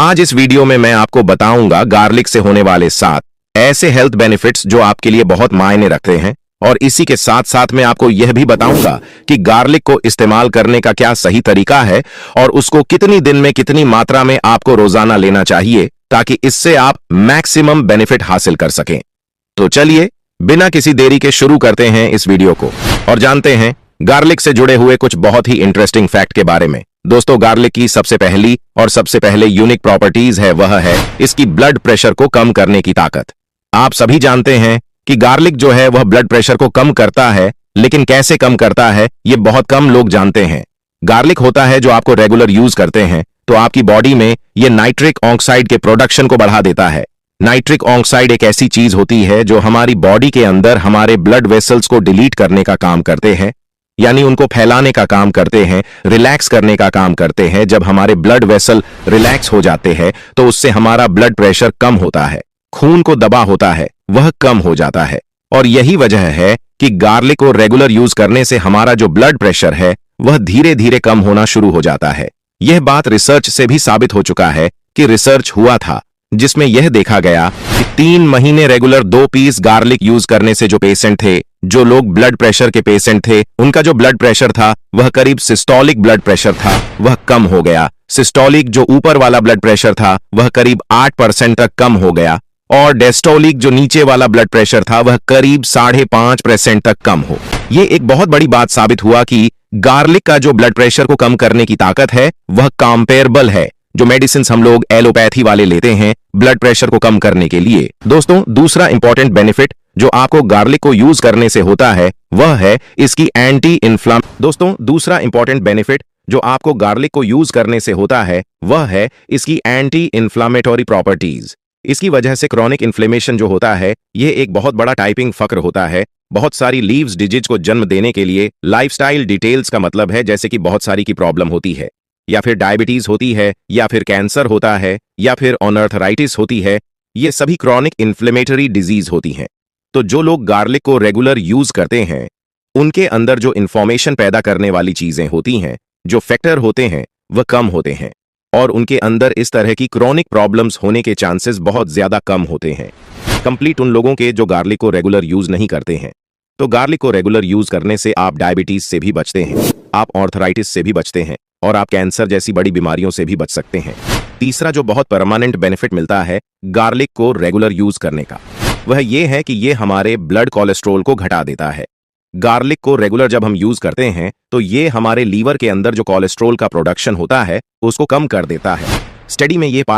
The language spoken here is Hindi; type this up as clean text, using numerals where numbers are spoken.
आज इस वीडियो में मैं आपको बताऊंगा गार्लिक से होने वाले 7 ऐसे हेल्थ बेनिफिट्स जो आपके लिए बहुत मायने रखते हैं। और इसी के साथ साथ मैं आपको यह भी बताऊंगा कि गार्लिक को इस्तेमाल करने का क्या सही तरीका है और उसको कितनी दिन में कितनी मात्रा में आपको रोजाना लेना चाहिए ताकि इससे आप मैक्सिमम बेनिफिट हासिल कर सकें। तो चलिए बिना किसी देरी के शुरू करते हैं इस वीडियो को और जानते हैं गार्लिक से जुड़े हुए कुछ बहुत ही इंटरेस्टिंग फैक्ट के बारे में। दोस्तों, गार्लिक की सबसे पहले यूनिक प्रॉपर्टीज है वह है इसकी ब्लड प्रेशर को कम करने की ताकत। आप सभी जानते हैं कि गार्लिक जो है वह ब्लड प्रेशर को कम करता है, लेकिन कैसे कम करता है ये बहुत कम लोग जानते हैं। गार्लिक होता है जो आपको रेगुलर यूज करते हैं तो आपकी बॉडी में ये नाइट्रिक ऑक्साइड के प्रोडक्शन को बढ़ा देता है। नाइट्रिक ऑक्साइड एक ऐसी चीज होती है जो हमारी बॉडी के अंदर हमारे ब्लड वेसल्स को डिलीट करने का काम करते हैं, यानी उनको फैलाने का काम करते हैं, रिलैक्स करने का काम करते हैं। जब हमारे ब्लड वेसल रिलैक्स हो जाते हैं तो उससे हमारा ब्लड प्रेशर कम होता है, खून को दबा होता है वह कम हो जाता है। और यही वजह है कि गार्लिक को रेगुलर यूज करने से हमारा जो ब्लड प्रेशर है वह धीरे धीरे कम होना शुरू हो जाता है। यह बात रिसर्च से भी साबित हो चुका है कि रिसर्च हुआ था जिसमें यह देखा गया कि 3 महीने रेगुलर 2 पीस गार्लिक यूज करने से जो पेशेंट थे, जो लोग ब्लड प्रेशर के पेशेंट थे, उनका जो ब्लड प्रेशर था वह करीब सिस्टोलिक ब्लड प्रेशर था वह कम हो गया। सिस्टोलिक जो ऊपर वाला ब्लड प्रेशर था वह करीब 8% तक कम हो गया और डेस्टोलिक जो नीचे वाला ब्लड प्रेशर था वह करीब 5.5% तक कम हो। ये एक बहुत बड़ी बात साबित हुआ कि गार्लिक का जो ब्लड प्रेशर को कम करने की ताकत है वह कंपेरेबल है जो मेडिसिन हम लोग एलोपैथी वाले लेते हैं ब्लड प्रेशर को कम करने के लिए। दोस्तों, दूसरा इंपॉर्टेंट बेनिफिट जो आपको गार्लिक को यूज करने से होता है वह है इसकी एंटी इन्फ्लामेटरी प्रॉपर्टीज। इसकी वजह से क्रॉनिक इन्फ्लेमेशन जो होता है यह एक बहुत बड़ा टाइपिंग फक्र होता है। बहुत सारी लीव्स डिजीज को जन्म देने के लिए लाइफस्टाइल डिटेल्स का मतलब है जैसे कि बहुत सारी की प्रॉब्लम होती है, या फिर डायबिटीज होती है, या फिर कैंसर होता है, या फिर ऑनर्थराइटिस होती है। ये सभी क्रॉनिक इन्फ्लेमेटरी डिजीज होती हैं। तो जो लोग गार्लिक को रेगुलर यूज करते हैं उनके अंदर जो इन्फॉर्मेशन पैदा करने वाली चीजें होती हैं, जो फैक्टर होते हैं, वह कम होते हैं और उनके अंदर इस तरह की क्रॉनिक प्रॉब्लम्स होने के चांसेस बहुत ज्यादा कम होते हैं कंप्लीट उन लोगों के जो गार्लिक को रेगुलर यूज नहीं करते हैं। तो गार्लिक को रेगुलर यूज करने से आप डायबिटीज से भी बचते हैं, आप ऑर्थराइटिस से भी बचते हैं और आप कैंसर जैसी बड़ी बीमारियों से भी बच सकते हैं। तीसरा जो बहुत परमानेंट बेनिफिट मिलता है गार्लिक को रेगुलर यूज करने का वह ये है कि ये हमारे ब्लड कोलेस्ट्रॉल को घटा देता है। गार्लिक को रेगुलर जब हम यूज करते हैं तो ये हमारे लीवर के अंदर जो कोलेस्ट्रॉल का प्रोडक्शन होता है उसको कम कर देता है। स्टडी में ये